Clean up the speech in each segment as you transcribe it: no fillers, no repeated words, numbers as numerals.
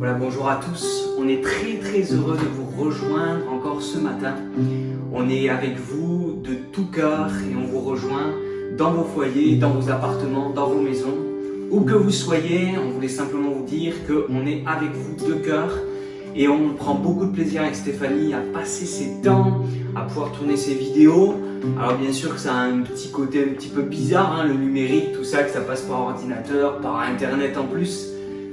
Voilà, bonjour à tous. On est très heureux de vous rejoindre encore ce matin. On est avec vous de tout cœur et on vous rejoint dans vos foyers, dans vos appartements, dans vos maisons. Où que vous soyez, on voulait simplement vous dire qu'on est avec vous de cœur et on prend beaucoup de plaisir avec Stéphanie à passer ces temps, à pouvoir tourner ces vidéos. Alors bien sûr que ça a un petit côté un petit peu bizarre, le numérique, tout ça, que ça passe par ordinateur, par internet en plus,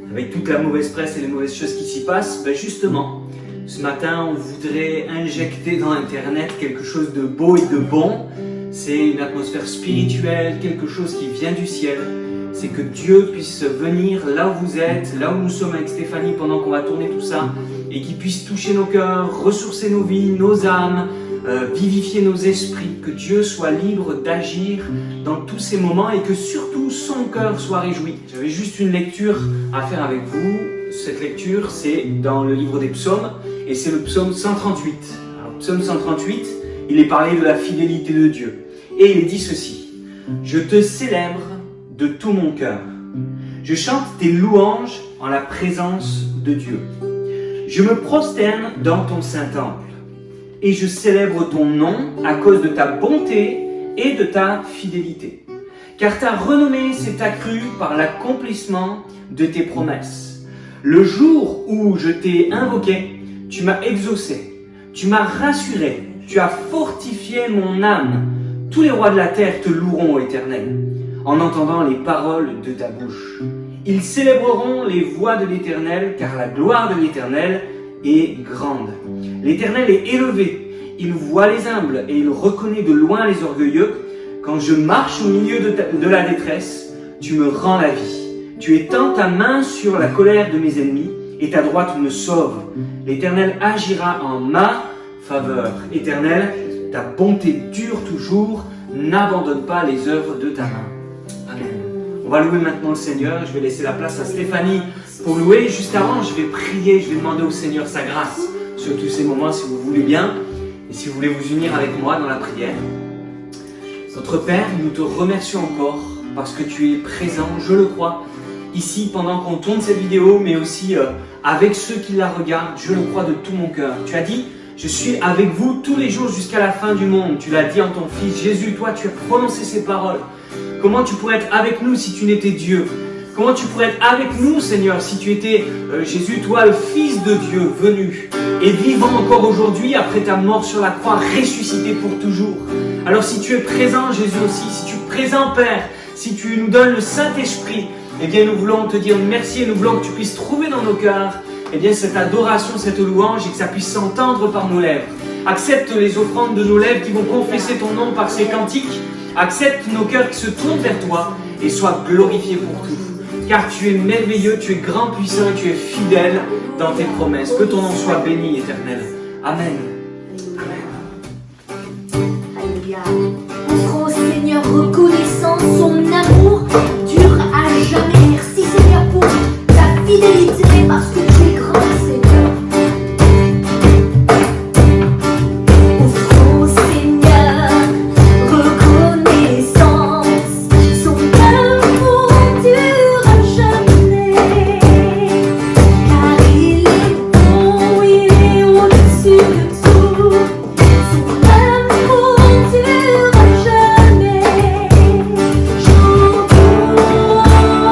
avec toute la mauvaise presse et les mauvaises choses qui s'y passent. Ben justement, ce matin on voudrait injecter dans internet quelque chose de beau et de bon. C'est une atmosphère spirituelle, quelque chose qui vient du ciel. C'est que Dieu puisse venir là où vous êtes, là où nous sommes avec Stéphanie pendant qu'on va tourner tout ça, et qu'il puisse toucher nos cœurs, ressourcer nos vies, nos âmes, vivifier nos esprits, que Dieu soit libre d'agir dans tous ces moments et que surtout son cœur soit réjoui. J'avais juste une lecture à faire avec vous. Cette lecture, c'est dans le livre des psaumes et c'est le psaume 138. Alors, psaume 138, il est parlé de la fidélité de Dieu. Et il est dit ceci: « Je te célèbre de tout mon cœur. Je chante tes louanges en la présence de Dieu. Je me prosterne dans ton Saint-Temple et je célèbre ton nom à cause de ta bonté et de ta fidélité. Car ta renommée s'est accrue par l'accomplissement de tes promesses. Le jour où je t'ai invoqué, tu m'as exaucé, tu m'as rassuré, tu as fortifié mon âme. Tous les rois de la terre te loueront, ô Éternel, en entendant les paroles de ta bouche. Ils célébreront les voies de l'Éternel, car la gloire de l'Éternel est grande. L'Éternel est élevé, il voit les humbles et il reconnaît de loin les orgueilleux. Quand je marche au milieu de la détresse, tu me rends la vie. Tu étends ta main sur la colère de mes ennemis et ta droite me sauve. L'Éternel agira en ma faveur. Éternel, ta bonté dure toujours, n'abandonne pas les œuvres de ta main. Amen. On va louer maintenant le Seigneur. Je vais laisser la place à Stéphanie pour louer. Juste avant, je vais prier, je vais demander au Seigneur sa grâce sur tous ces moments, si vous voulez bien, et si vous voulez vous unir avec moi dans la prière. Notre Père, nous te remercions encore parce que tu es présent, je le crois, ici pendant qu'on tourne cette vidéo, mais aussi avec ceux qui la regardent, je le crois de tout mon cœur. Tu as dit: je suis avec vous tous les jours jusqu'à la fin du monde. Tu l'as dit en ton Fils Jésus, toi tu as prononcé ces paroles. Comment tu pourrais être avec nous si tu n'étais Dieu? Comment tu pourrais être avec nous, Seigneur, si tu étais Jésus, toi le Fils de Dieu venu et vivant encore aujourd'hui après ta mort sur la croix, ressuscité pour toujours? Alors si tu es présent, Jésus aussi, si tu es présent, Père, si tu nous donnes le Saint-Esprit, eh bien nous voulons te dire merci et nous voulons que tu puisses trouver dans nos cœurs eh bien cette adoration, cette louange et que ça puisse s'entendre par nos lèvres. Accepte les offrandes de nos lèvres qui vont confesser ton nom par ces cantiques. Accepte nos cœurs qui se tournent vers toi et sois glorifié pour tout. Car tu es merveilleux, tu es grand, puissant et tu es fidèle dans tes promesses. Que ton nom soit béni, Éternel. Amen. Amen. Alléluia. Offrons au Seigneur reconnaissant son amour dure à jamais. Merci Seigneur pour ta fidélité parce que tu es grand, Seigneur. Offrons au Seigneur reconnaissance, son amour dure à jamais. Car il est bon, il est au-dessus de tout. Son amour dure à jamais. Chantons, chantons.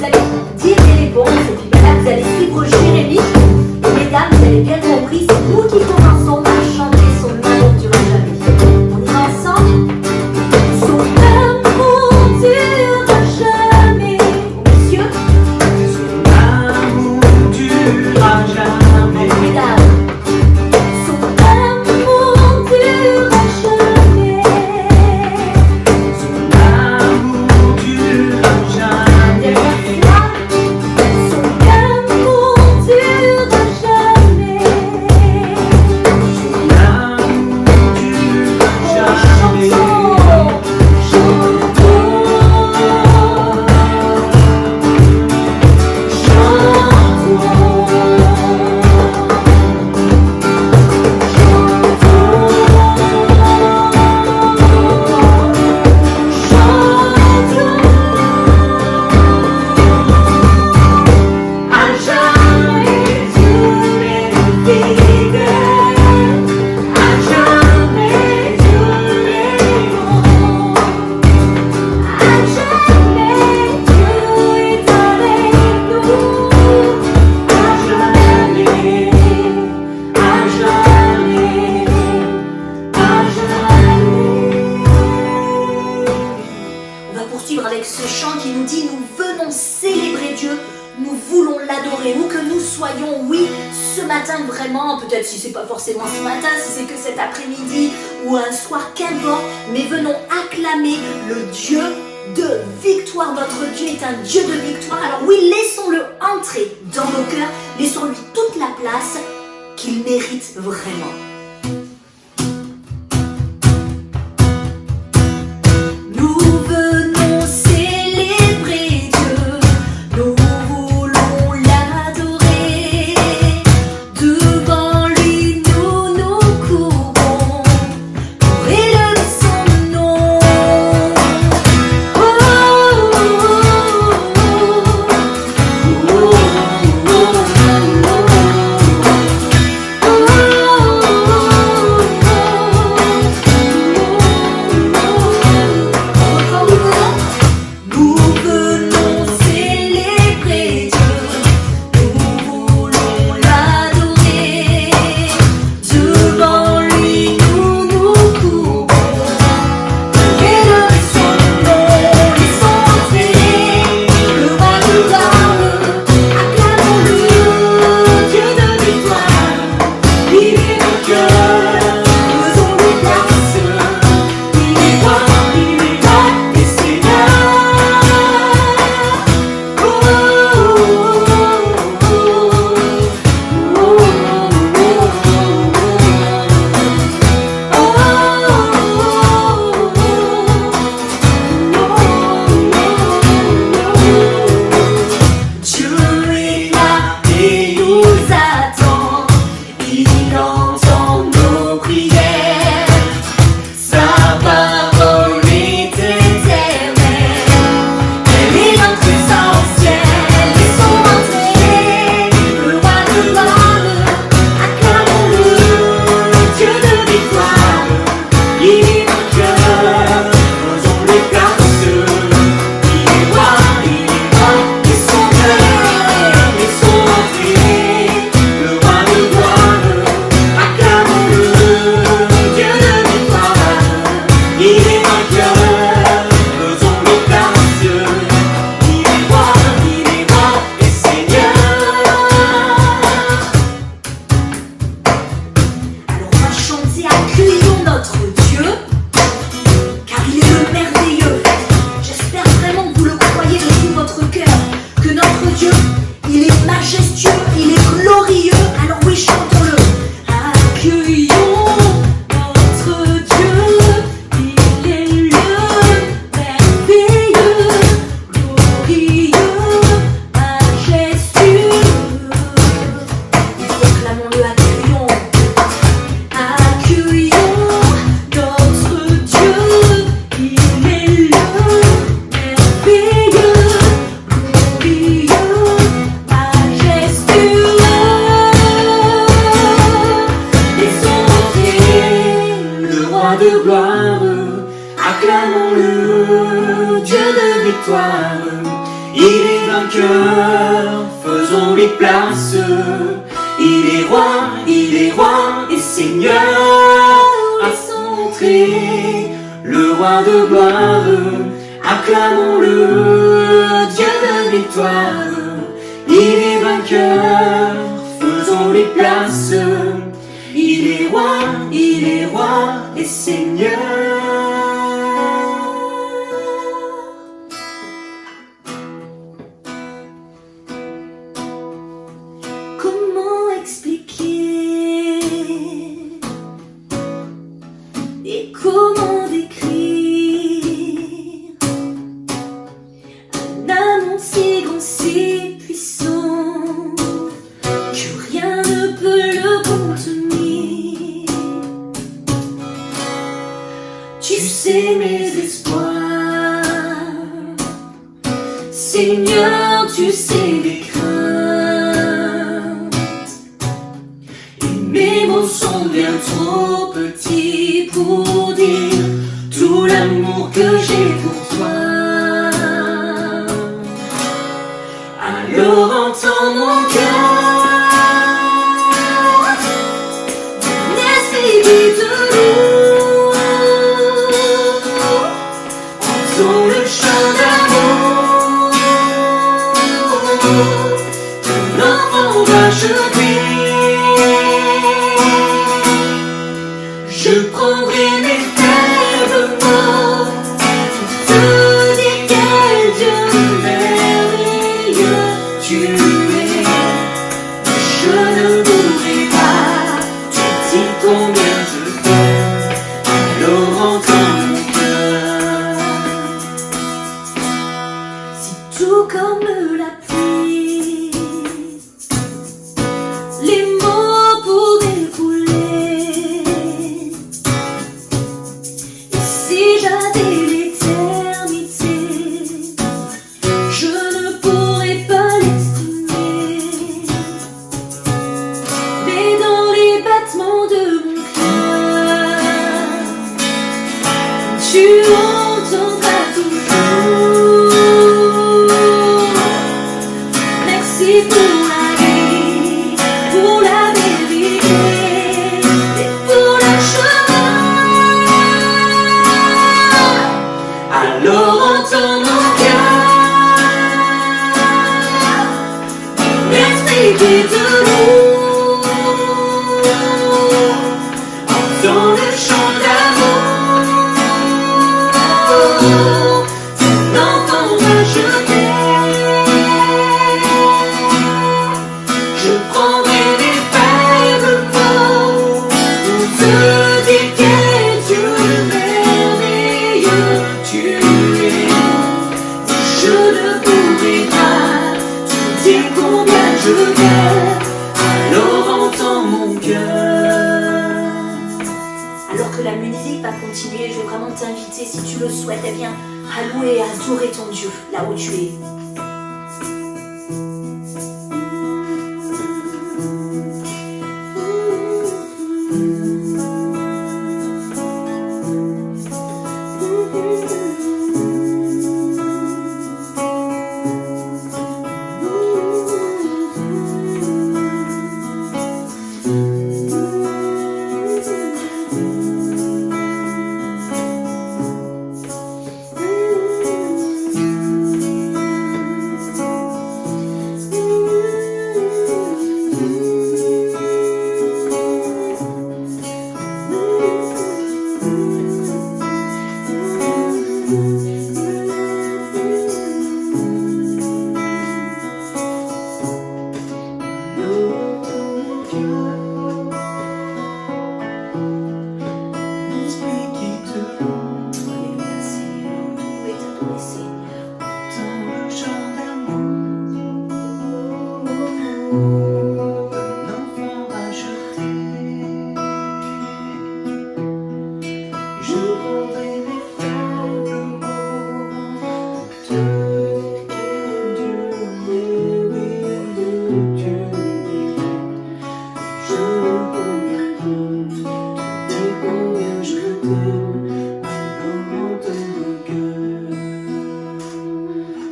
allez dire les réponses et puis là vous allez suivre Jérémie. Et mesdames, vous avez bien compris, c'est nous qui commençons à chanter son amour durera jamais. On y va ensemble? Son amour durera jamais. Messieurs, Son amour durera jamais. mesdames, son amour durera jamais. Son amour durera jamais. Son amour durera jamais. Son amour durera jamais. On va poursuivre avec ce chant qui nous dit: nous venons célébrer Dieu, nous voulons l'adorer, où que nous soyons, oui, ce matin vraiment, peut-être si c'est pas forcément ce matin, si c'est que cet après-midi ou un soir, qu'importe, mais venons acclamer le Dieu de victoire. Notre Dieu est un Dieu de victoire. Alors oui, laissons-le entrer dans nos cœurs, laissons-lui toute la place qu'il mérite vraiment. Nous venons célébrer Dieu, nous voulons l'adorer, devant lui nous nous courbons pour élever son nom. Oh, oh, nous venons célébrer Dieu, nous voulons l'adorer, devant lui nous nous courbons pour élever son nom. Laissons entrer le roi de gloire, acclamons-le, Dieu de victoire. Il est notre cœur, faisons-lui place, il est roi et Seigneur. Dieu est là et nous attend, il entend nos prières, sa parole est éternelle, elle est notre essentiel. Laissons entrer le roi de gloire, acclamons-le, Dieu de victoire. Il est notre cœur, faisons-lui place, il est roi et Seigneur. Laissons entrer le roi de gloire, acclamons-le, Dieu de victoire. Il est notre cœur, faisons-lui place, il est roi et Seigneur. Alors on va chanter, accueillons notre Dieu, car il est le merveilleux. J'espère vraiment que vous le croyez de tout votre cœur, que notre Dieu, il est majestueux, il est glorieux. Alors oui, chantons-le. Accueillons notre Dieu, il est le merveilleux, glorieux, majestueux. Proclamons-le, accueillons. Accueillons notre Dieu, il est le merveilleux, glorieux, majestueux. Laissons entrer le roi de gloire, acclamons-le, Dieu de victoire. Il est vainqueur. vainqueur, faisons-lui place. Il est roi et Seigneur à son entrée, le roi de gloire, acclamons-le, Dieu de victoire. Il est vainqueur, faisons-lui place. Il est roi et Seigneur. Comment expliquer et comment décrire un amour si grand, si puissant que rien ne peut le contenir. Tu sais mes espoirs, Seigneur, tu sais mes craintes. Et mes mots sont bien trop petits pour dire tout l'amour que j'ai pour toi. Alors entends mon cœur, l'esprit de nous, entends le chant d'amour, ton enfant va chanter. Je prendrai mes faibles mots pour te dire quel Dieu merveilleux tu es. Je ne voudrais pas te dire combien je t'aime, alors entends mon cœur. Si tout comme la pluie, les mots pourraient couler, et si j'avais l'éternité, je ne pourrais pas l'exprimer. Mais dans les battements de mon cœur, tu entendras toujours. Merci pour la vie, pour la vérité et pour le chemin. Alors entends mon cœur, l'esprit qui te loue, entends le chant d'amour, ton enfant va chanter. Je prendrai mes faibles mots pour te dire quel Dieu merveilleux tu es. Je ne pourrai pas te dire combien je t'aime, alors entends mon cœur. Alors que la musique va continuer, je vais vraiment t'inviter, si tu le souhaites, eh bien, à louer et à adorer ton Dieu là où tu es.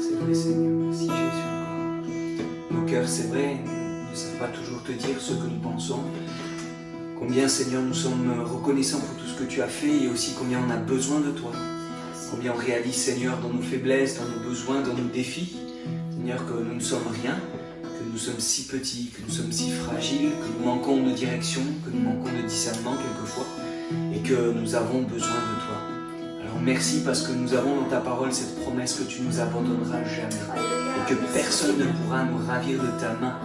C'est vrai Seigneur, merci Jésus. cœurs, c'est vrai, ne savent pas toujours te dire ce que nous pensons. Combien, Seigneur, nous sommes reconnaissants pour tout ce que tu as fait et aussi combien on a besoin de toi. Combien on réalise, Seigneur, dans nos faiblesses, dans nos besoins, dans nos défis, Seigneur, que nous ne sommes rien, que nous sommes si petits, que nous sommes si fragiles, que nous manquons de direction, que nous manquons de discernement quelquefois, et que nous avons besoin de toi. Alors merci parce que nous avons dans ta parole cette promesse que tu nous abandonneras jamais, et que personne ne pourra nous ravir de ta main.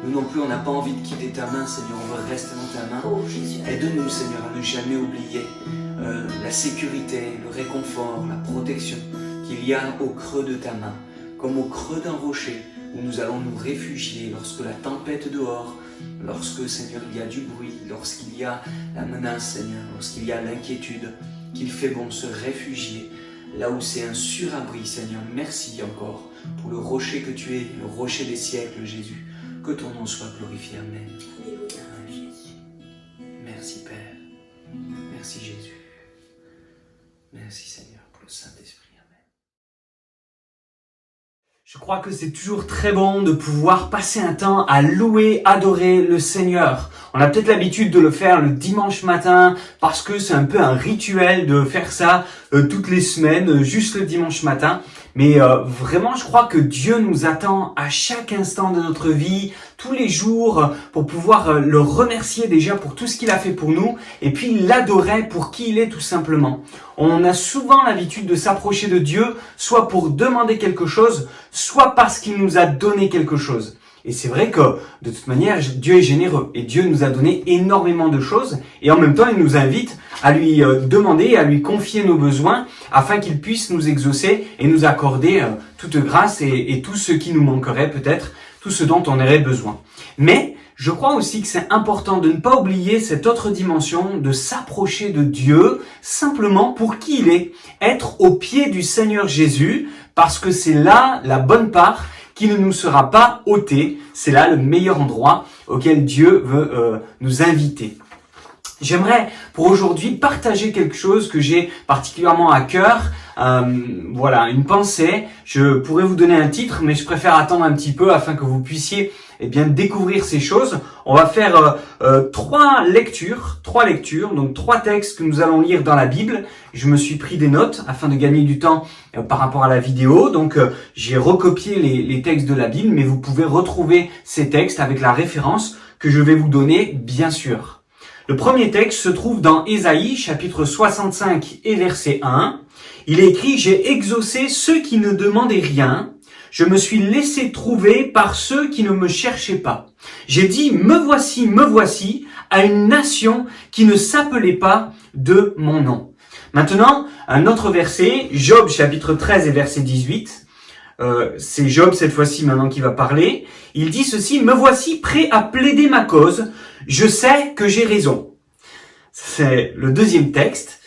Nous non plus, on n'a pas envie de quitter ta main, Seigneur, on veut rester dans ta main. Aide-nous, Seigneur, à ne jamais oublier la sécurité, le réconfort, la protection qu'il y a au creux de ta main, comme au creux d'un rocher où nous allons nous réfugier lorsque la tempête dehors, lorsque, Seigneur, il y a du bruit, lorsqu'il y a la menace, Seigneur, lorsqu'il y a l'inquiétude, qu'il fait bon se réfugier là où c'est un surabri, Seigneur. Merci encore pour le rocher que tu es, le rocher des siècles, Jésus. Que ton nom soit glorifié. Amen. Alléluia, Jésus. Merci Père. Merci Jésus. Merci Seigneur pour le Saint-Esprit. Amen. Je crois que c'est toujours très bon de pouvoir passer un temps à louer, adorer le Seigneur. On a peut-être l'habitude de le faire le dimanche matin parce que c'est un peu un rituel de faire ça toutes les semaines, juste le dimanche matin. Mais vraiment, je crois que Dieu nous attend à chaque instant de notre vie, tous les jours, pour pouvoir le remercier déjà pour tout ce qu'il a fait pour nous, et puis l'adorer pour qui il est tout simplement. On a souvent l'habitude de s'approcher de Dieu, soit pour demander quelque chose, soit parce qu'il nous a donné quelque chose. Et c'est vrai que, de toute manière, Dieu est généreux et Dieu nous a donné énormément de choses et en même temps, il nous invite à lui demander, à lui confier nos besoins afin qu'il puisse nous exaucer et nous accorder toute grâce et tout ce qui nous manquerait peut-être, tout ce dont on aurait besoin. Mais je crois aussi que c'est important de ne pas oublier cette autre dimension de s'approcher de Dieu simplement pour qui il est, être au pied du Seigneur Jésus parce que c'est là la bonne part qui ne nous sera pas ôté. C'est là le meilleur endroit auquel Dieu veut nous inviter. J'aimerais pour aujourd'hui partager quelque chose que j'ai particulièrement à cœur. Voilà, une pensée. Je pourrais vous donner un titre, mais je préfère attendre un petit peu afin que vous puissiez découvrir ces choses. On va faire trois lectures, donc trois textes que nous allons lire dans la Bible. Je me suis pris des notes afin de gagner du temps par rapport à la vidéo. Donc j'ai recopié les textes de la Bible, mais vous pouvez retrouver ces textes avec la référence que je vais vous donner, bien sûr. Le premier texte se trouve dans Ésaïe, chapitre 65 et verset 1. Il est écrit « J'ai exaucé ceux qui ne demandaient rien. Je me suis laissé trouver par ceux qui ne me cherchaient pas. J'ai dit, me voici, à une nation qui ne s'appelait pas de mon nom. » Maintenant, un autre verset, Job chapitre 13 et verset 18. C'est Job cette fois-ci maintenant qui va parler. Il dit ceci, « Me voici prêt à plaider ma cause. Je sais que j'ai raison. » C'est le deuxième texte.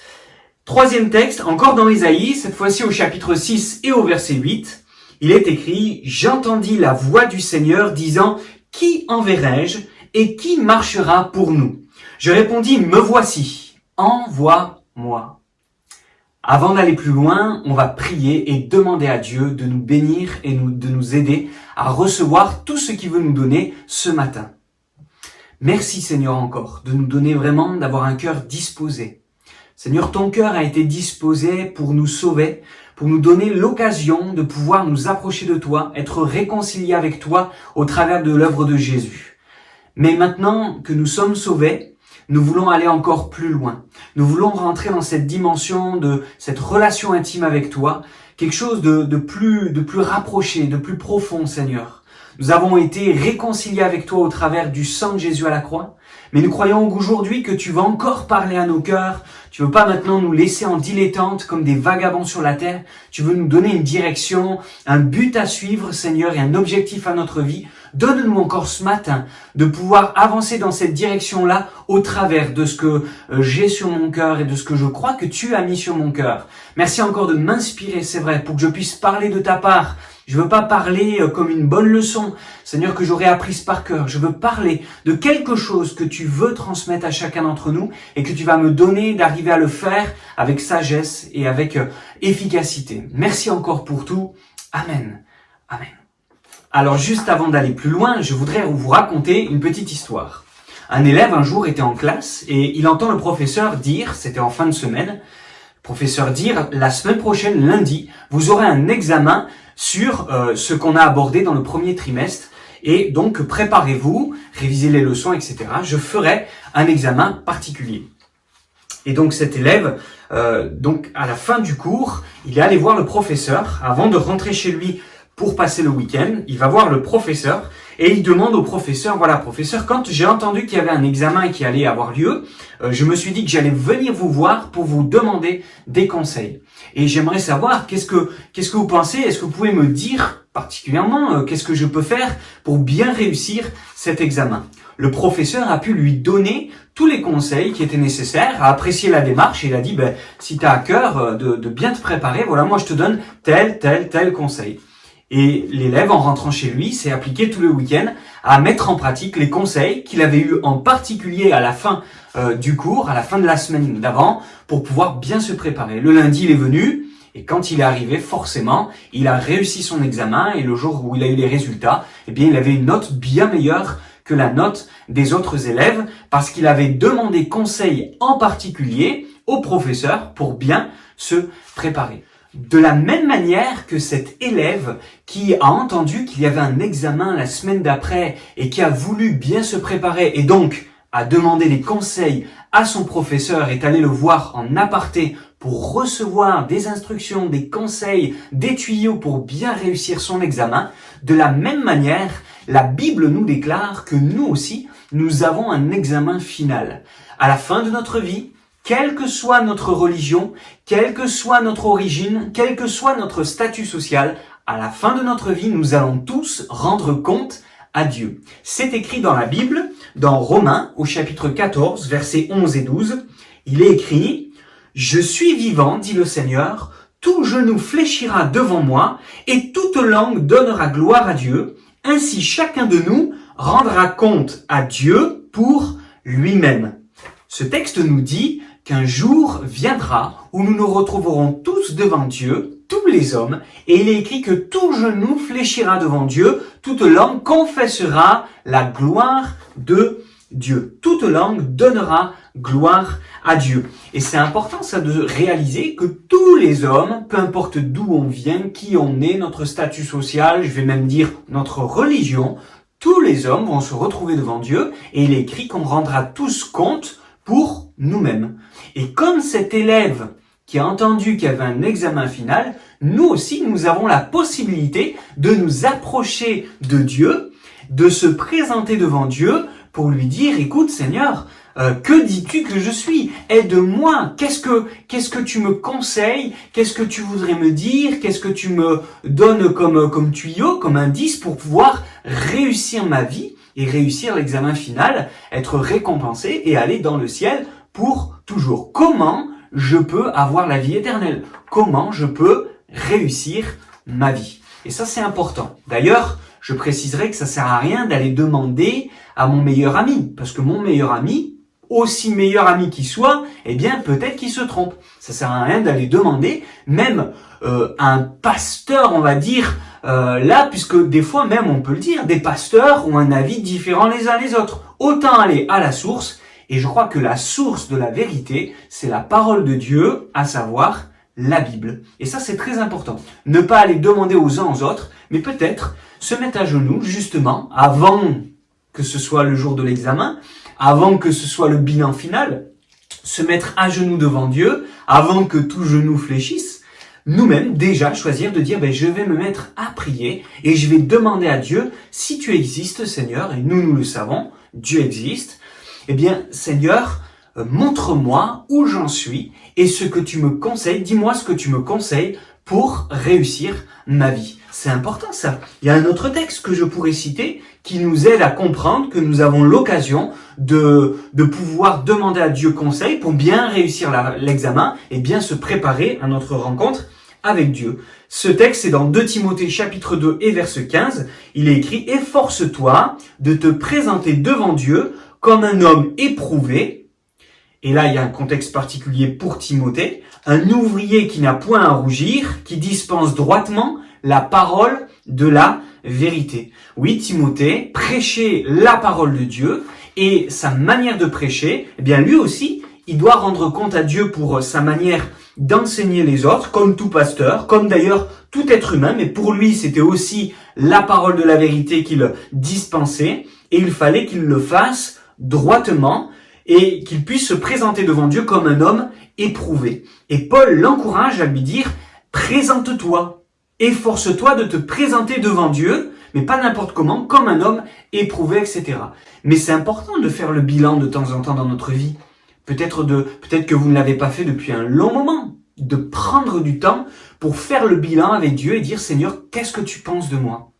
Troisième texte, encore dans Ésaïe, cette fois-ci au chapitre 6 et au verset 8. Il est écrit, « J'entendis la voix du Seigneur disant, qui enverrai-je et qui marchera pour nous? Je répondis, me voici, envoie-moi. » Avant d'aller plus loin, on va prier et demander à Dieu de nous bénir et de nous aider à recevoir tout ce qu'il veut nous donner ce matin. Merci Seigneur encore de nous donner vraiment, d'avoir un cœur disposé. Seigneur, ton cœur a été disposé pour nous sauver, pour nous donner l'occasion de pouvoir nous approcher de toi, être réconciliés avec toi au travers de l'œuvre de Jésus. Mais maintenant que nous sommes sauvés, nous voulons aller encore plus loin. Nous voulons rentrer dans cette dimension de cette relation intime avec toi, quelque chose de plus rapproché, de plus profond, Seigneur. Nous avons été réconciliés avec toi au travers du sang de Jésus à la croix, mais nous croyons aujourd'hui que tu vas encore parler à nos cœurs. Tu veux pas maintenant nous laisser en dilettante comme des vagabonds sur la terre. Tu veux nous donner une direction, un but à suivre, Seigneur, et un objectif à notre vie. Donne-nous encore ce matin de pouvoir avancer dans cette direction-là au travers de ce que j'ai sur mon cœur et de ce que je crois que tu as mis sur mon cœur. Merci encore de m'inspirer, c'est vrai, pour que je puisse parler de ta part. Je veux pas parler comme une bonne leçon, Seigneur, que j'aurais apprise par cœur. Je veux parler de quelque chose que tu veux transmettre à chacun d'entre nous et que tu vas me donner d'arriver à le faire avec sagesse et avec efficacité. Merci encore pour tout. Amen. Amen. Alors juste avant d'aller plus loin, je voudrais vous raconter une petite histoire. Un élève un jour était en classe et il entend le professeur dire, c'était en fin de semaine, le professeur dire, la semaine prochaine, lundi, vous aurez un examen sur ce qu'on a abordé dans le premier trimestre. Et donc préparez-vous, révisez les leçons, etc. Je ferai un examen particulier. Et donc cet élève, donc à la fin du cours, il est allé voir le professeur avant de rentrer chez lui pour passer le week-end. Il va voir le professeur et il demande au professeur, voilà professeur, quand j'ai entendu qu'il y avait un examen qui allait avoir lieu, je me suis dit que j'allais venir vous voir pour vous demander des conseils. Et j'aimerais savoir qu'est-ce que vous pensez, est-ce que vous pouvez me dire particulièrement qu'est-ce que je peux faire pour bien réussir cet examen. Le professeur a pu lui donner tous les conseils qui étaient nécessaires, a apprécié la démarche et il a dit si tu as à cœur de bien te préparer, voilà moi je te donne tel conseil. Et l'élève, en rentrant chez lui, s'est appliqué tout le week-end à mettre en pratique les conseils qu'il avait eus en particulier à la fin du cours, à la fin de la semaine d'avant, pour pouvoir bien se préparer. Le lundi, il est venu, et quand il est arrivé, forcément, il a réussi son examen, et le jour où il a eu les résultats, eh bien, il avait une note bien meilleure que la note des autres élèves, parce qu'il avait demandé conseil en particulier au professeur pour bien se préparer. De la même manière que cet élève qui a entendu qu'il y avait un examen la semaine d'après et qui a voulu bien se préparer et donc a demandé des conseils à son professeur, est allé le voir en aparté pour recevoir des instructions, des conseils, des tuyaux pour bien réussir son examen, de la même manière, la Bible nous déclare que nous aussi, nous avons un examen final. À la fin de notre vie, quelle que soit notre religion, quelle que soit notre origine, quel que soit notre statut social, à la fin de notre vie, nous allons tous rendre compte à Dieu. C'est écrit dans la Bible, dans Romains, au chapitre 14, versets 11 et 12. Il est écrit « Je suis vivant, dit le Seigneur, tout genou fléchira devant moi, et toute langue donnera gloire à Dieu. Ainsi chacun de nous rendra compte à Dieu pour lui-même. » Ce texte nous dit qu'un jour viendra où nous nous retrouverons tous devant Dieu, tous les hommes, et il est écrit que tout genou fléchira devant Dieu, toute langue confessera la gloire de Dieu. Toute langue donnera gloire à Dieu. Et c'est important ça de réaliser que tous les hommes, peu importe d'où on vient, qui on est, notre statut social, je vais même dire notre religion, tous les hommes vont se retrouver devant Dieu et il est écrit qu'on rendra tous compte pour nous-mêmes. Et comme cet élève qui a entendu qu'il y avait un examen final, nous aussi, nous avons la possibilité de nous approcher de Dieu, de se présenter devant Dieu pour lui dire, écoute Seigneur, que dis-tu que je suis? Aide-moi. Qu'est-ce que tu me conseilles? Qu'est-ce que tu voudrais me dire? Qu'est-ce que tu me donnes comme tuyau, comme indice pour pouvoir réussir ma vie et réussir l'examen final, être récompensé et aller dans le ciel pour toujours? Comment je peux avoir la vie éternelle? Comment je peux réussir ma vie? Et ça, c'est important. D'ailleurs, je préciserai que ça sert à rien d'aller demander à mon meilleur ami, parce que mon meilleur ami, aussi meilleur ami qu'il soit, eh bien, peut-être qu'il se trompe. Ça sert à rien d'aller demander, même un pasteur, on va dire, là, puisque des fois même, on peut le dire, des pasteurs ont un avis différent les uns les autres. Autant aller à la source, et je crois que la source de la vérité, c'est la parole de Dieu, à savoir la Bible. Et ça, c'est très important. Ne pas aller demander aux uns aux autres, mais peut-être se mettre à genoux, justement, avant que ce soit le jour de l'examen, avant que ce soit le bilan final, se mettre à genoux devant Dieu, avant que tout genou fléchisse, nous-mêmes déjà choisir de dire je vais me mettre à prier et je vais demander à Dieu si tu existes Seigneur, et nous le savons, Dieu existe, eh bien Seigneur, montre-moi où j'en suis et ce que tu me conseilles, dis-moi ce que tu me conseilles pour réussir ma vie. C'est important ça. Il y a un autre texte que je pourrais citer qui nous aide à comprendre que nous avons l'occasion de pouvoir demander à Dieu conseil pour bien réussir l'examen et bien se préparer à notre rencontre avec Dieu. Ce texte est dans 2 Timothée chapitre 2 et verset 15. Il est écrit « Efforce-toi de te présenter devant Dieu comme un homme éprouvé ». Et là, il y a un contexte particulier pour Timothée. Un ouvrier qui n'a point à rougir, qui dispense droitement la parole de la vérité. Oui, Timothée prêchait la parole de Dieu et sa manière de prêcher, eh bien lui aussi, il doit rendre compte à Dieu pour sa manière d'enseigner les autres, comme tout pasteur, comme d'ailleurs tout être humain, mais pour lui, c'était aussi la parole de la vérité qu'il dispensait, et il fallait qu'il le fasse droitement, et qu'il puisse se présenter devant Dieu comme un homme éprouvé. Et Paul l'encourage à lui dire, présente-toi, efforce-toi de te présenter devant Dieu, mais pas n'importe comment, comme un homme éprouvé, etc. Mais c'est important de faire le bilan de temps en temps dans notre vie. Peut-être que vous ne l'avez pas fait depuis un long moment, de prendre du temps pour faire le bilan avec Dieu et dire, Seigneur, qu'est-ce que tu penses de moi?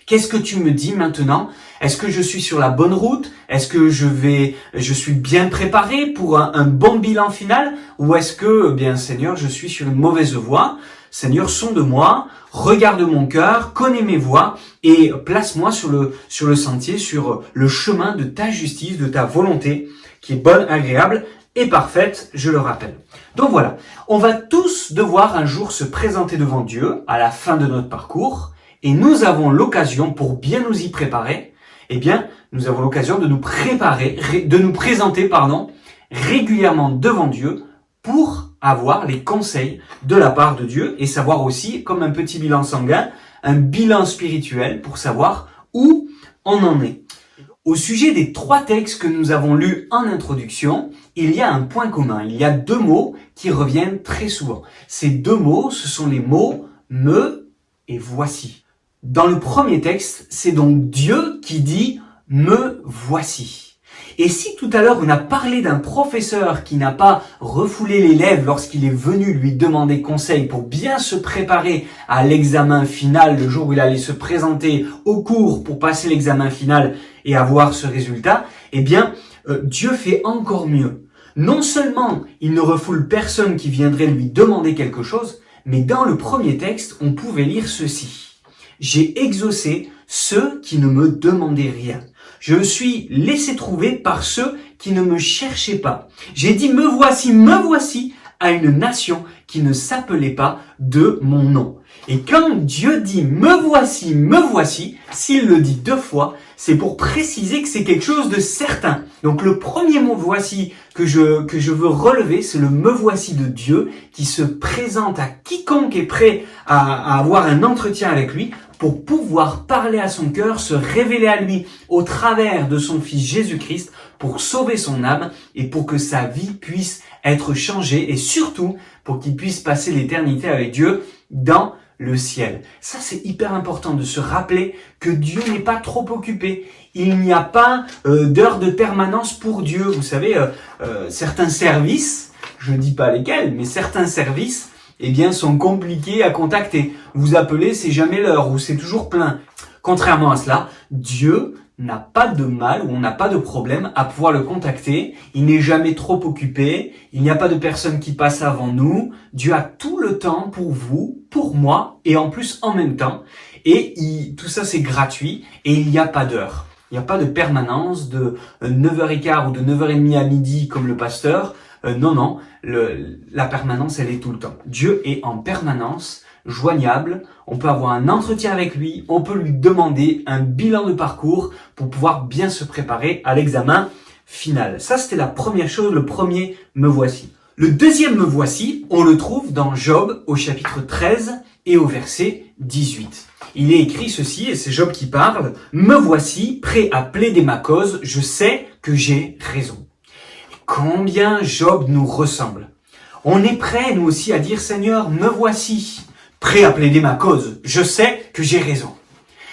Qu'est-ce que tu me dis maintenant? Est-ce que je suis sur la bonne route? Est-ce que je suis bien préparé pour un bon bilan final? Ou est-ce que, bien Seigneur, je suis sur une mauvaise voie? Seigneur, sonde-moi, regarde mon cœur, connais mes voies et place-moi sur le sentier, sur le chemin de ta justice, de ta volonté, qui est bonne, agréable et parfaite, je le rappelle. Donc voilà, on va tous devoir un jour se présenter devant Dieu à la fin de notre parcours. Et nous avons l'occasion, pour bien nous y préparer, nous avons l'occasion de nous présenter, régulièrement devant Dieu pour avoir les conseils de la part de Dieu et savoir aussi, comme un petit bilan sanguin, un bilan spirituel pour savoir où on en est. Au sujet des 3 textes que nous avons lus en introduction, il y a un point commun. Il y a 2 mots qui reviennent très souvent. Ces 2 mots, ce sont les mots « me » et « voici ». Dans le premier texte, c'est donc Dieu qui dit « me voici ». Et si tout à l'heure on a parlé d'un professeur qui n'a pas refoulé l'élève lorsqu'il est venu lui demander conseil pour bien se préparer à l'examen final, le jour où il allait se présenter au cours pour passer l'examen final et avoir ce résultat, Dieu fait encore mieux. Non seulement il ne refoule personne qui viendrait lui demander quelque chose, mais dans le premier texte, on pouvait lire ceci. J'ai exaucé ceux qui ne me demandaient rien. Je me suis laissé trouver par ceux qui ne me cherchaient pas. J'ai dit me voici à une nation qui ne s'appelait pas de mon nom. Et quand Dieu dit me voici, s'il le dit 2 fois, c'est pour préciser que c'est quelque chose de certain. Donc le premier mot voici que je veux relever, c'est le me voici de Dieu qui se présente à quiconque est prêt à avoir un entretien avec lui pour pouvoir parler à son cœur, se révéler à lui au travers de son Fils Jésus-Christ pour sauver son âme et pour que sa vie puisse être changée et surtout pour qu'il puisse passer l'éternité avec Dieu dans le ciel. Ça, c'est hyper important de se rappeler que Dieu n'est pas trop occupé. Il n'y a pas d'heure de permanence pour Dieu. Vous savez, certains services, je ne dis pas lesquels, mais certains services, sont compliqués à contacter. Vous appelez, c'est jamais l'heure ou c'est toujours plein. Contrairement à cela, Dieu n'a pas de mal ou on n'a pas de problème à pouvoir le contacter. Il n'est jamais trop occupé. Il n'y a pas de personne qui passe avant nous. Dieu a tout le temps pour vous, pour moi et en plus en même temps. Et tout ça c'est gratuit et il n'y a pas d'heure. Il n'y a pas de permanence de 9h15 ou de 9h30 à midi comme le pasteur. Non, la permanence, elle est tout le temps. Dieu est en permanence, joignable, on peut avoir un entretien avec lui, on peut lui demander un bilan de parcours pour pouvoir bien se préparer à l'examen final. Ça, c'était la première chose, le premier me voici. Le deuxième me voici, on le trouve dans Job au chapitre 13 et au verset 18. Il est écrit ceci, et c'est Job qui parle, « Me voici, prêt à plaider ma cause, je sais que j'ai raison. » Combien Job nous ressemble. On est prêt, nous aussi, à dire « Seigneur, me voici, prêt à plaider ma cause. Je sais que j'ai raison. »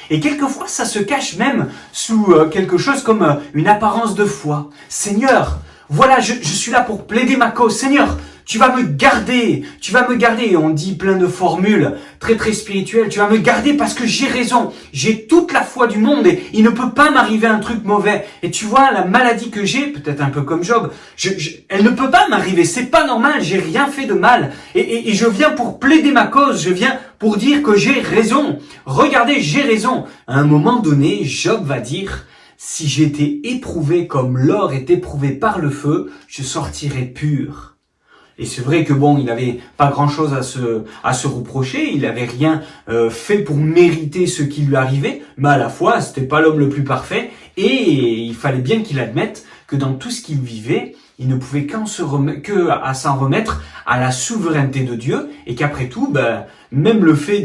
Et quelquefois, ça se cache même sous quelque chose comme une apparence de foi. « Seigneur, voilà, je suis là pour plaider ma cause. Seigneur, tu vas me garder. Et on dit plein de formules très très spirituelles. Tu vas me garder parce que j'ai raison. J'ai toute la foi du monde et il ne peut pas m'arriver un truc mauvais. Et tu vois, la maladie que j'ai, peut-être un peu comme Job, elle ne peut pas m'arriver. C'est pas normal. J'ai rien fait de mal. Et je viens pour plaider ma cause. Je viens pour dire que j'ai raison. Regardez, j'ai raison. À un moment donné, Job va dire, si j'étais éprouvé comme l'or est éprouvé par le feu, je sortirais pur. Et c'est vrai que bon, il avait pas grand-chose à se reprocher, il avait rien fait pour mériter ce qui lui arrivait, mais à la fois, c'était pas l'homme le plus parfait, et il fallait bien qu'il admette que dans tout ce qu'il vivait, il ne pouvait qu'à s'en remettre à la souveraineté de Dieu, et qu'après tout, même le fait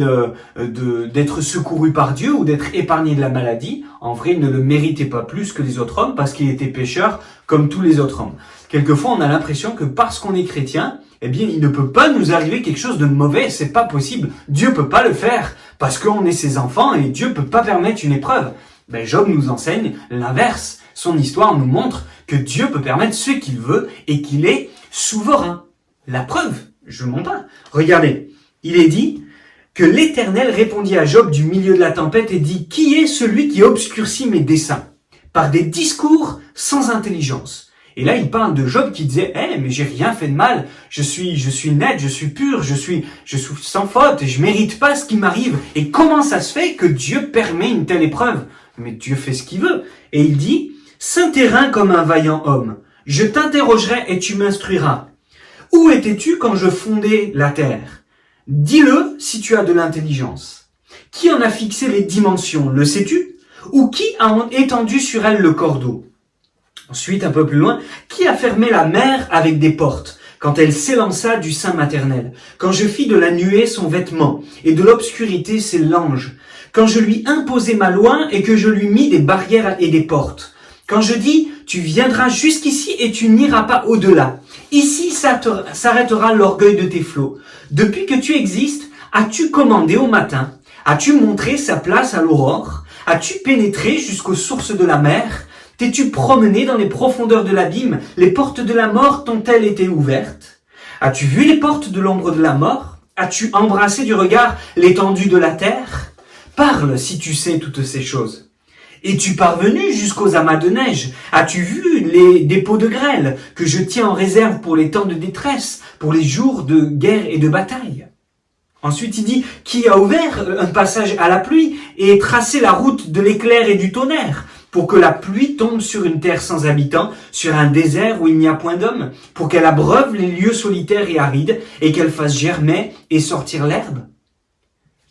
d'être secouru par Dieu ou d'être épargné de la maladie, en vrai, il ne le méritait pas plus que les autres hommes parce qu'il était pécheur comme tous les autres hommes. Quelquefois, on a l'impression que parce qu'on est chrétien, eh bien, il ne peut pas nous arriver quelque chose de mauvais, c'est pas possible. Dieu peut pas le faire parce qu'on est ses enfants et Dieu peut pas permettre une épreuve. Job nous enseigne l'inverse. Son histoire nous montre que Dieu peut permettre ce qu'il veut et qu'il est souverain. La preuve, je vous montre. Regardez, il est dit que l'Éternel répondit à Job du milieu de la tempête et dit « Qui est celui qui obscurcit mes desseins ?» par des discours sans intelligence. Et là, il parle de Job qui disait « mais j'ai rien fait de mal, je suis net, je suis pur, je suis sans faute, et je mérite pas ce qui m'arrive. Et comment ça se fait que Dieu permet une telle épreuve ?» Mais Dieu fait ce qu'il veut. Et il dit « Saint terrain comme un vaillant homme, je t'interrogerai et tu m'instruiras. Où étais-tu quand je fondais la terre? Dis-le si tu as de l'intelligence. Qui en a fixé les dimensions, le sais-tu? Ou qui a étendu sur elle le cordeau? Ensuite, un peu plus loin, qui a fermé la mer avec des portes, quand elle s'élança du sein maternel, quand je fis de la nuée son vêtement, et de l'obscurité ses langes, quand je lui imposai ma loi et que je lui mis des barrières et des portes, quand je dis, tu viendras jusqu'ici et tu n'iras pas au-delà. Ici s'arrêtera l'orgueil de tes flots. Depuis que tu existes, as-tu commandé au matin? As-tu montré sa place à l'aurore? As-tu pénétré jusqu'aux sources de la mer? T'es-tu promené dans les profondeurs de l'abîme? Les portes de la mort t'ont-elles été ouvertes? As-tu vu les portes de l'ombre de la mort? As-tu embrassé du regard l'étendue de la terre? Parle si tu sais toutes ces choses. Es-tu parvenu jusqu'aux amas de neige? As-tu vu les dépôts de grêle que je tiens en réserve pour les temps de détresse, pour les jours de guerre et de bataille? Ensuite, il dit, qui a ouvert un passage à la pluie et tracé la route de l'éclair et du tonnerre, pour que la pluie tombe sur une terre sans habitants, sur un désert où il n'y a point d'homme, pour qu'elle abreuve les lieux solitaires et arides, et qu'elle fasse germer et sortir l'herbe?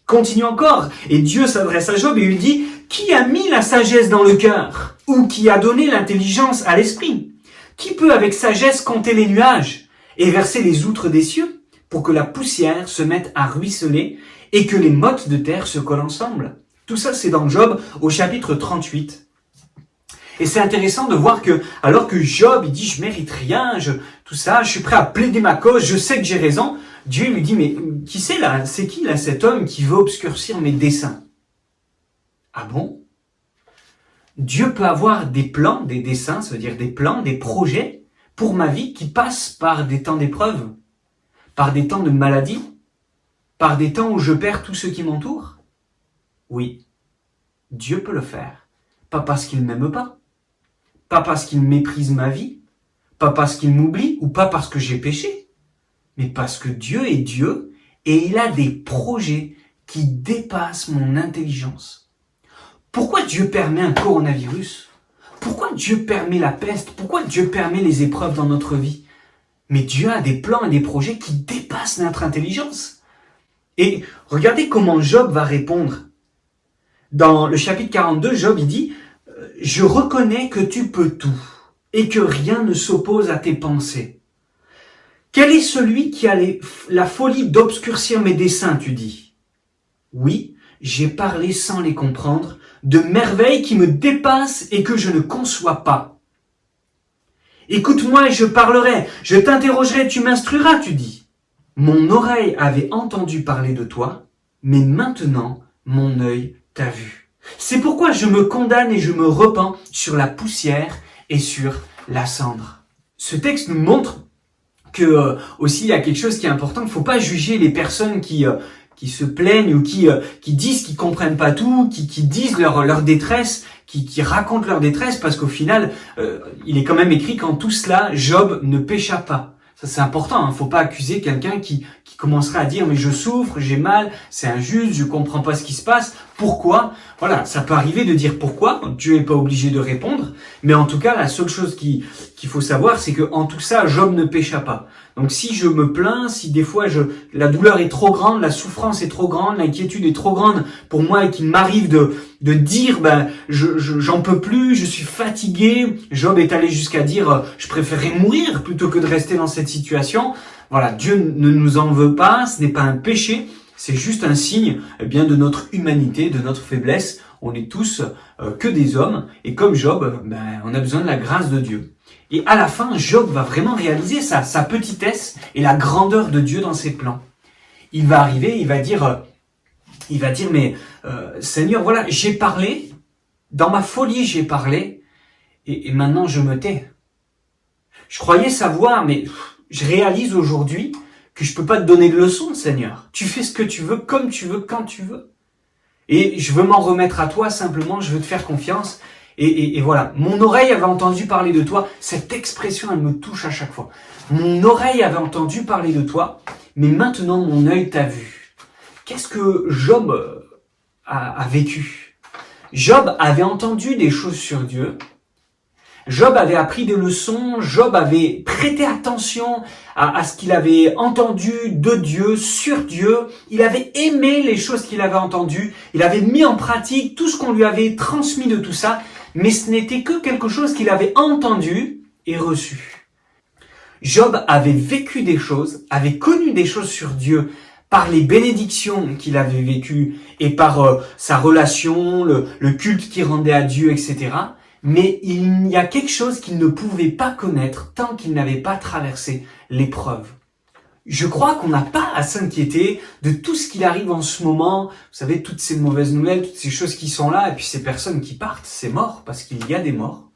Continue encore, et Dieu s'adresse à Job et lui dit, qui a mis la sagesse dans le cœur? Ou qui a donné l'intelligence à l'esprit? Qui peut avec sagesse compter les nuages et verser les outres des cieux pour que la poussière se mette à ruisseler et que les mottes de terre se collent ensemble? Tout ça, c'est dans Job au chapitre 38. Et c'est intéressant de voir que, alors que Job, il dit, je mérite rien, tout ça, je suis prêt à plaider ma cause, je sais que j'ai raison, Dieu lui dit, mais qui c'est là? C'est qui là cet homme qui veut obscurcir mes desseins? Ah bon? Dieu peut avoir des plans, des desseins, ça veut dire des plans, des projets pour ma vie qui passent par des temps d'épreuve, par des temps de maladie, par des temps où je perds tout ce qui m'entoure? Oui, Dieu peut le faire. Pas parce qu'il m'aime pas parce qu'il méprise ma vie, pas parce qu'il m'oublie ou pas parce que j'ai péché, mais parce que Dieu est Dieu et il a des projets qui dépassent mon intelligence. Pourquoi Dieu permet un coronavirus? Pourquoi Dieu permet la peste? Pourquoi Dieu permet les épreuves dans notre vie? Mais Dieu a des plans et des projets qui dépassent notre intelligence. Et regardez comment Job va répondre. Dans le chapitre 42, Job il dit « Je reconnais que tu peux tout et que rien ne s'oppose à tes pensées. Quel est celui qui a la folie d'obscurcir mes desseins, tu dis? Oui, j'ai parlé sans les comprendre, de merveilles qui me dépassent et que je ne conçois pas. Écoute-moi et je parlerai, je t'interrogerai, tu m'instruiras, tu dis. Mon oreille avait entendu parler de toi, mais maintenant mon œil t'a vu. C'est pourquoi je me condamne et je me repens sur la poussière et sur la cendre. » Ce texte nous montre que aussi il y a quelque chose qui est important. Il ne faut pas juger les personnes qui se plaignent ou qui disent qu'ils comprennent pas tout, qui disent leur détresse, qui racontent leur détresse, parce qu'au final, il est quand même écrit qu'en tout cela, Job ne pécha pas. Ça c'est important, hein. Faut pas accuser quelqu'un qui commencerait à dire mais je souffre, j'ai mal, c'est injuste, je comprends pas ce qui se passe. Pourquoi? Voilà, ça peut arriver de dire pourquoi, Dieu n'est pas obligé de répondre, mais en tout cas, la seule chose qu'il faut savoir, c'est que en tout ça, Job ne pécha pas. Donc si je me plains, si des fois la douleur est trop grande, la souffrance est trop grande, l'inquiétude est trop grande pour moi et qu'il m'arrive de dire j'en peux plus, je suis fatigué, Job est allé jusqu'à dire je préférerais mourir plutôt que de rester dans cette situation. Voilà, Dieu ne nous en veut pas, ce n'est pas un péché, c'est juste un signe bien de notre humanité, de notre faiblesse. On est tous que des hommes et comme Job, on a besoin de la grâce de Dieu. Et à la fin, Job va vraiment réaliser sa petitesse et la grandeur de Dieu dans ses plans. Il va arriver, il va dire mais Seigneur, voilà, j'ai parlé, dans ma folie j'ai parlé, et maintenant je me tais. Je croyais savoir, mais je réalise aujourd'hui que je peux pas te donner de leçon, Seigneur. Tu fais ce que tu veux, comme tu veux, quand tu veux. Et je veux m'en remettre à toi, simplement, je veux te faire confiance. Et voilà, mon oreille avait entendu parler de toi. Cette expression, elle me touche à chaque fois. Mon oreille avait entendu parler de toi, mais maintenant mon œil t'a vu. Qu'est-ce que Job a vécu? Job avait entendu des choses sur Dieu. Job avait appris des leçons. Job avait prêté attention à ce qu'il avait entendu de Dieu, sur Dieu. Il avait aimé les choses qu'il avait entendues. Il avait mis en pratique tout ce qu'on lui avait transmis de tout ça. Mais ce n'était que quelque chose qu'il avait entendu et reçu. Job avait vécu des choses, avait connu des choses sur Dieu par les bénédictions qu'il avait vécues et par sa relation, le culte qu'il rendait à Dieu, etc. Mais il y a quelque chose qu'il ne pouvait pas connaître tant qu'il n'avait pas traversé l'épreuve. Je crois qu'on n'a pas à s'inquiéter de tout ce qui arrive en ce moment. Vous savez, toutes ces mauvaises nouvelles, toutes ces choses qui sont là, et puis ces personnes qui partent, c'est mort, parce qu'il y a des morts.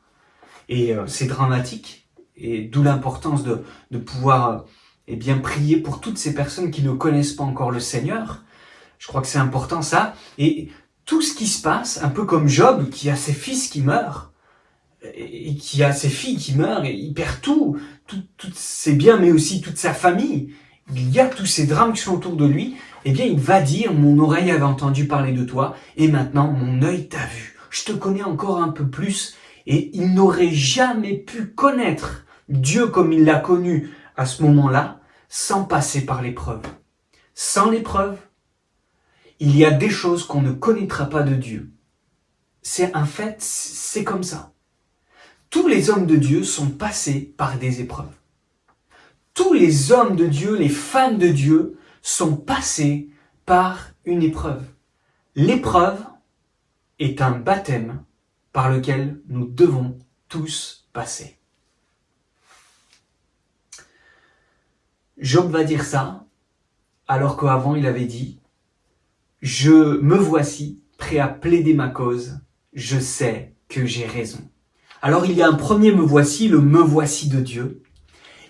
Et c'est dramatique. Et d'où l'importance de pouvoir prier pour toutes ces personnes qui ne connaissent pas encore le Seigneur. Je crois que c'est important ça. Et tout ce qui se passe, un peu comme Job, qui a ses fils qui meurent, et qui a ses filles qui meurent, et il perd tout ses biens, mais aussi toute sa famille. Il y a tous ces drames qui sont autour de lui. Eh bien, il va dire, mon oreille avait entendu parler de toi, et maintenant mon œil t'a vu. Je te connais encore un peu plus, et il n'aurait jamais pu connaître Dieu comme il l'a connu à ce moment-là, sans passer par l'épreuve. Sans l'épreuve, il y a des choses qu'on ne connaîtra pas de Dieu. C'est un fait, c'est comme ça. Tous les hommes de Dieu sont passés par des épreuves. Tous les hommes de Dieu, les fans de Dieu, sont passés par une épreuve. L'épreuve est un baptême par lequel nous devons tous passer. Job va dire ça, alors qu'avant il avait dit « Je me voici prêt à plaider ma cause, je sais que j'ai raison ». Alors il y a un premier me voici, le me voici de Dieu.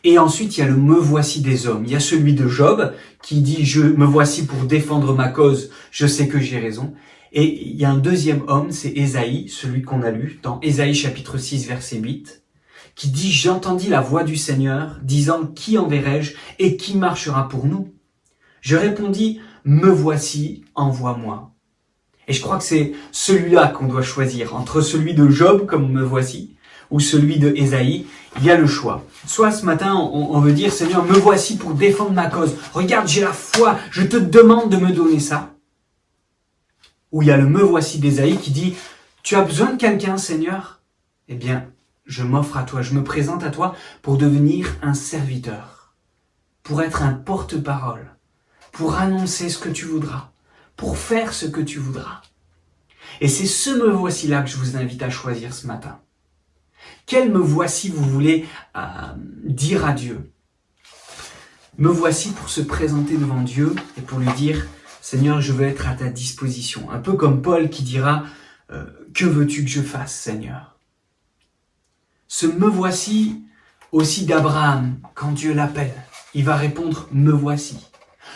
Et ensuite il y a le me voici des hommes. Il y a celui de Job qui dit je me voici pour défendre ma cause, je sais que j'ai raison. Et il y a un deuxième homme, c'est Ésaïe, celui qu'on a lu dans Ésaïe chapitre 6 verset 8, qui dit j'entendis la voix du Seigneur disant qui enverrai-je et qui marchera pour nous? Je répondis me voici, envoie-moi. Et je crois que c'est celui-là qu'on doit choisir. Entre celui de Job, comme me voici, ou celui de Ésaïe, il y a le choix. Soit ce matin, on veut dire, Seigneur, me voici pour défendre ma cause. Regarde, j'ai la foi, je te demande de me donner ça. Ou il y a le me voici d'Ésaïe qui dit, tu as besoin de quelqu'un, Seigneur? Eh bien, je m'offre à toi, je me présente à toi pour devenir un serviteur, pour être un porte-parole, pour annoncer ce que tu voudras, pour faire ce que tu voudras. Et c'est ce me voici là que je vous invite à choisir ce matin. Quel me voici vous voulez dire à Dieu? Me voici pour se présenter devant Dieu et pour lui dire Seigneur, je veux être à ta disposition. Un peu comme Paul qui dira que veux-tu que je fasse, Seigneur? Ce me voici aussi d'Abraham, quand Dieu l'appelle, il va répondre me voici.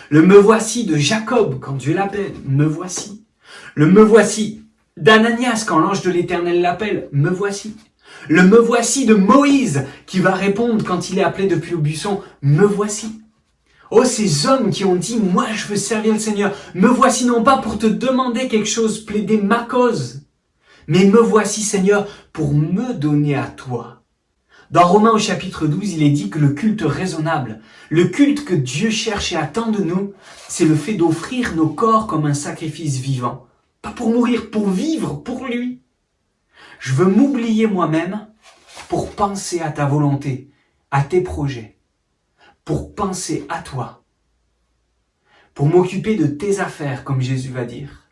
Le me voici de Jacob, quand Dieu l'appelle, me voici. Le me voici d'Ananias, quand l'ange de l'Éternel l'appelle, me voici. Le me voici de Moïse, qui va répondre quand il est appelé depuis le buisson, me voici. Oh, ces hommes qui ont dit, moi je veux servir le Seigneur, me voici non pas pour te demander quelque chose, plaider ma cause, mais me voici Seigneur pour me donner à toi. Dans Romains au chapitre 12, il est dit que le culte raisonnable, le culte que Dieu cherche et attend de nous, c'est le fait d'offrir nos corps comme un sacrifice vivant. Pas pour mourir, pour vivre pour lui. Je veux m'oublier moi-même pour penser à ta volonté, à tes projets, pour penser à toi, pour m'occuper de tes affaires, comme Jésus va dire.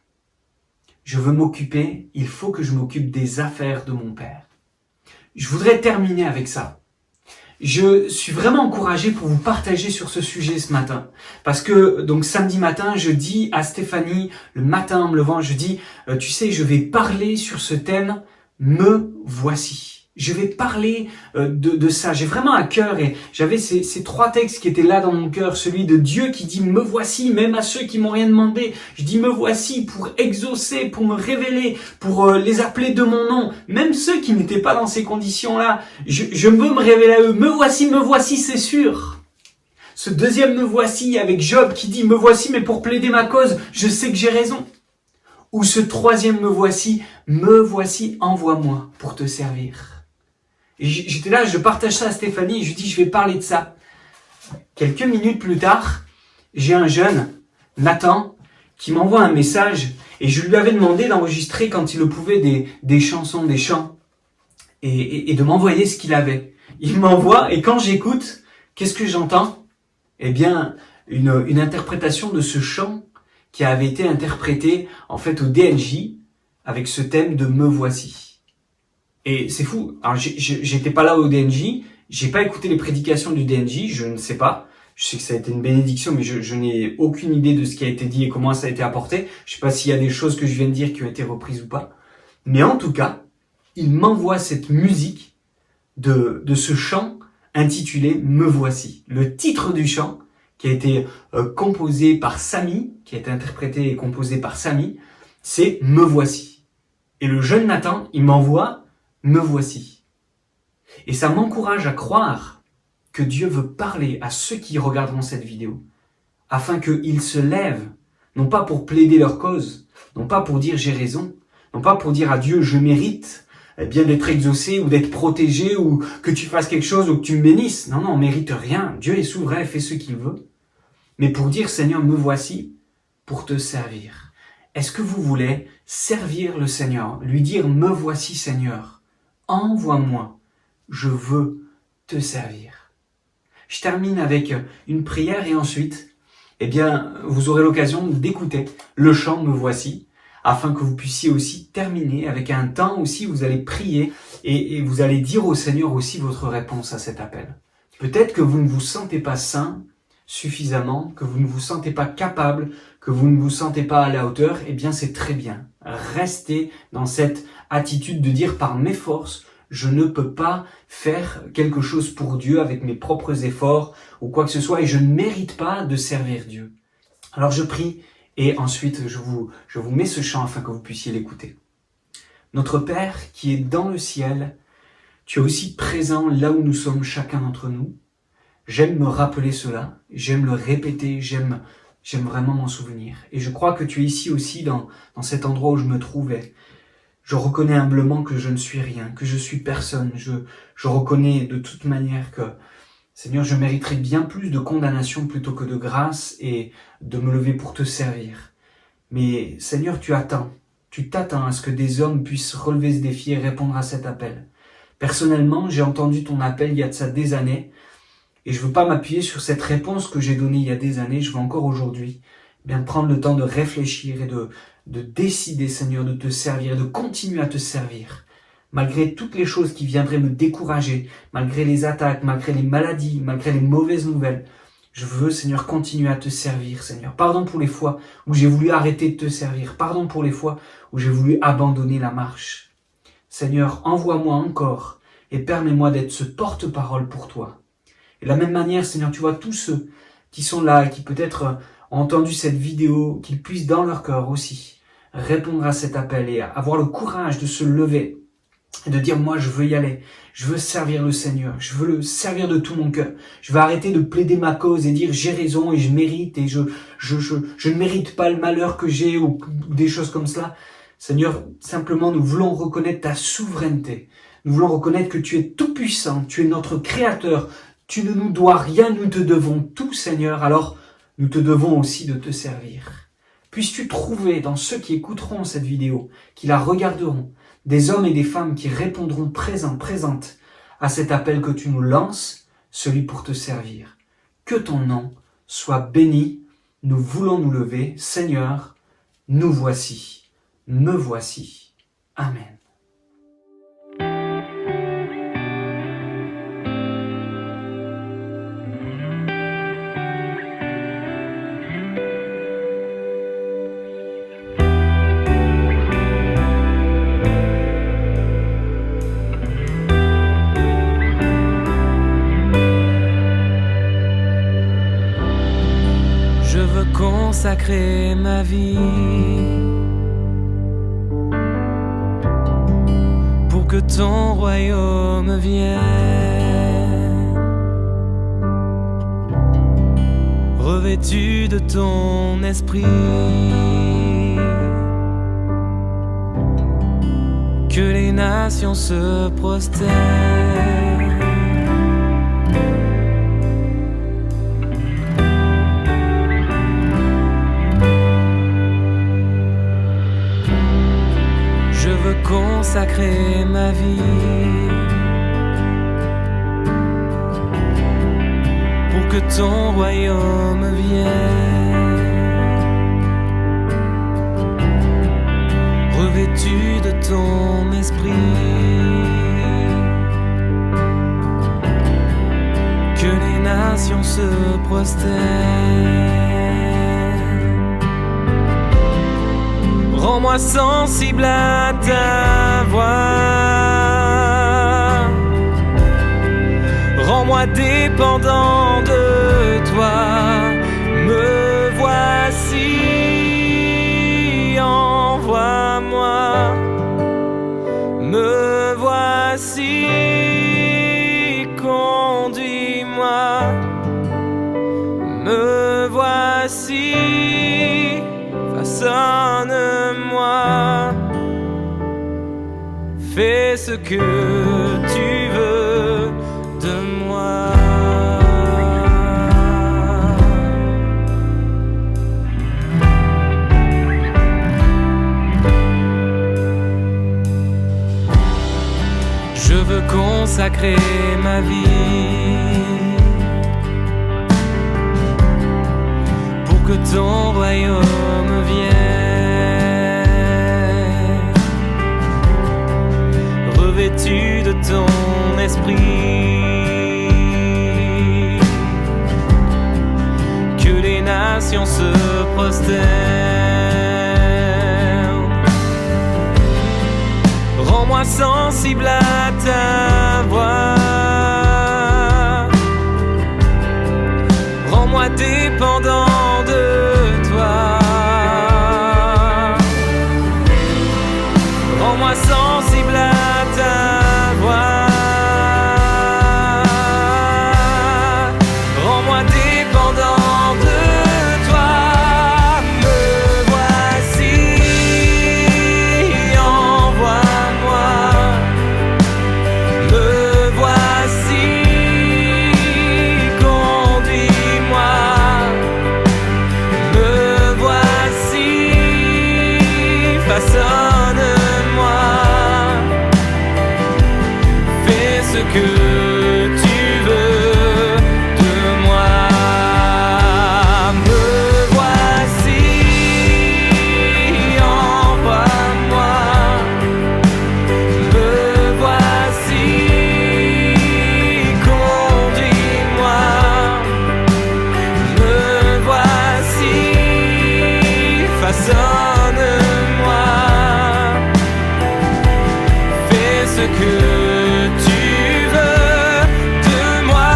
Je veux m'occuper, il faut que je m'occupe des affaires de mon Père. Je voudrais terminer avec ça. Je suis vraiment encouragé pour vous partager sur ce sujet ce matin. Parce que, donc samedi matin, je dis à Stéphanie, le matin en me levant, je dis, tu sais, je vais parler sur ce thème, me voici. Je vais parler de ça. J'ai vraiment à cœur et j'avais ces 3 textes qui étaient là dans mon cœur. Celui de Dieu qui dit « Me voici », même à ceux qui m'ont rien demandé. Je dis « Me voici » pour exaucer, pour me révéler, pour les appeler de mon nom. Même ceux qui n'étaient pas dans ces conditions-là. Je veux me révéler à eux. Me voici, c'est sûr. Ce deuxième « Me voici » avec Job qui dit « Me voici, mais pour plaider ma cause, je sais que j'ai raison ». Ou ce troisième « Me voici, envoie-moi pour te servir ». Et j'étais là, je partage ça à Stéphanie, et je lui dis, je vais parler de ça. Quelques minutes plus tard, j'ai un jeune, Nathan, qui m'envoie un message, et je lui avais demandé d'enregistrer quand il le pouvait des chansons, des chants, et de m'envoyer ce qu'il avait. Il m'envoie, et quand j'écoute, qu'est-ce que j'entends? Eh bien, une interprétation de ce chant qui avait été interprété, en fait, au DNJ, avec ce thème de « Me voici ». Et c'est fou. Alors, j'étais pas là au DNJ, j'ai pas écouté les prédications du DNJ, je ne sais pas. Je sais que ça a été une bénédiction, mais je n'ai aucune idée de ce qui a été dit et comment ça a été apporté. Je sais pas s'il y a des choses que je viens de dire qui ont été reprises ou pas. Mais en tout cas, il m'envoie cette musique de ce chant intitulé « Me voici ». Le titre du chant, qui a été composé par Samy, qui a été interprété et composé par Samy, c'est « Me voici ». Et le jeune Nathan, il m'envoie me voici. Et ça m'encourage à croire que Dieu veut parler à ceux qui regarderont cette vidéo, afin qu'ils se lèvent, non pas pour plaider leur cause, non pas pour dire j'ai raison, non pas pour dire à Dieu je mérite bien d'être exaucé ou d'être protégé ou que tu fasses quelque chose ou que tu me bénisses. Non, on mérite rien. Dieu est souverain et fait ce qu'il veut. Mais pour dire Seigneur, me voici pour te servir. Est-ce que vous voulez servir le Seigneur, lui dire me voici Seigneur? Envoie-moi, je veux te servir. Je termine avec une prière et ensuite, eh bien, vous aurez l'occasion d'écouter le chant Me voici, afin que vous puissiez aussi terminer avec un temps aussi où vous allez prier et vous allez dire au Seigneur aussi votre réponse à cet appel. Peut-être que vous ne vous sentez pas saint suffisamment, que vous ne vous sentez pas capable, que vous ne vous sentez pas à la hauteur, eh bien c'est très bien. Restez dans cette attitude de dire par mes forces, je ne peux pas faire quelque chose pour Dieu avec mes propres efforts ou quoi que ce soit et je ne mérite pas de servir Dieu. Alors je prie et ensuite je vous mets ce chant afin que vous puissiez l'écouter. Notre Père qui est dans le ciel, tu es aussi présent là où nous sommes chacun d'entre nous. J'aime me rappeler cela, j'aime le répéter, j'aime vraiment m'en souvenir. Et je crois que tu es ici aussi dans cet endroit où je me trouvais. Je reconnais humblement que je ne suis rien, que je suis personne. Je reconnais de toute manière que, Seigneur, je mériterais bien plus de condamnation plutôt que de grâce et de me lever pour te servir. Mais Seigneur, tu t'attends à ce que des hommes puissent relever ce défi et répondre à cet appel. Personnellement, j'ai entendu ton appel il y a de ça des années et je veux pas m'appuyer sur cette réponse que j'ai donnée il y a des années, je veux encore aujourd'hui bien prendre le temps de réfléchir et de décider, Seigneur, de te servir, de continuer à te servir. Malgré toutes les choses qui viendraient me décourager, malgré les attaques, malgré les maladies, malgré les mauvaises nouvelles, je veux, Seigneur, continuer à te servir, Seigneur. Pardon pour les fois où j'ai voulu arrêter de te servir. Pardon pour les fois où j'ai voulu abandonner la marche. Seigneur, envoie-moi encore et permets-moi d'être ce porte-parole pour toi. Et de la même manière, Seigneur, tu vois tous ceux qui sont là et qui peut-être ont entendu cette vidéo, qu'ils puissent dans leur cœur aussi répondre à cet appel et avoir le courage de se lever et de dire moi je veux y aller, je veux servir le Seigneur, je veux le servir de tout mon cœur, je veux arrêter de plaider ma cause et dire j'ai raison et je mérite et je ne mérite pas le malheur que j'ai ou des choses comme cela. Seigneur, simplement nous voulons reconnaître ta souveraineté, nous voulons reconnaître que tu es tout puissant, tu es notre créateur, tu ne nous dois rien, nous te devons tout Seigneur, alors nous te devons aussi de te servir. Puisses-tu trouver dans ceux qui écouteront cette vidéo, qui la regarderont, des hommes et des femmes qui répondront présentes à cet appel que tu nous lances, celui pour te servir. Que ton nom soit béni, nous voulons nous lever. Seigneur, nous voici, me voici. Amen. Consacrer ma vie pour que ton royaume vienne, revêtu de ton esprit, que les nations se prosternent. Consacrer ma vie pour que ton royaume vienne, revêtu de ton esprit, que les nations se prosternent. Rends-moi sensible à ta voix, rends-moi dépendant de toi. Me voici, envoie-moi. Me voici, conduis-moi. Me voici, façonne-moi, fais ce que tu veux de moi. Je veux consacrer ma vie pour que ton royaume vienne, revêtu de ton esprit, que les nations se prosternent. Rends-moi sensible à ta voix, rends-moi dépendant de toi. Rends-moi sensible à ta voix, rends-moi dépendant de toi. Me voici, envoie-moi. Me voici, conduis-moi. Me voici, façonne-moi, fais ce que tu veux de moi. Me voici, envoie-moi. Me voici, conduis-moi. Me voici, façonne-moi, fais ce que tu veux de moi.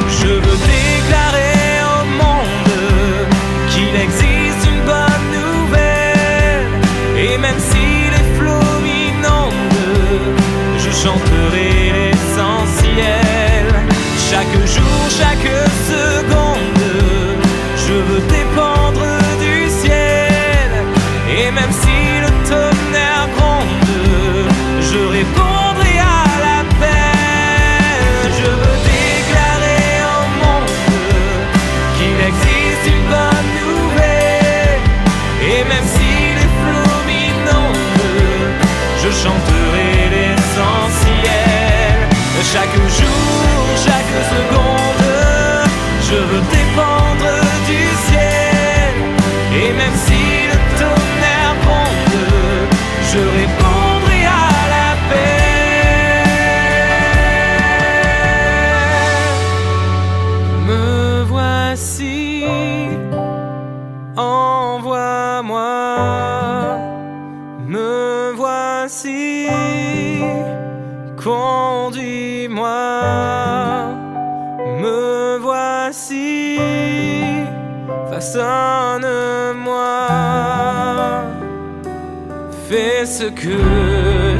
Je veux déclarer au monde qu'il existe une dépendre du ciel. Et même si le tonnerre gronde, je répondrai à l'appel. Me voici, envoie-moi. Me voici, conduis-moi. Me voici, façonne-moi. Fais ce que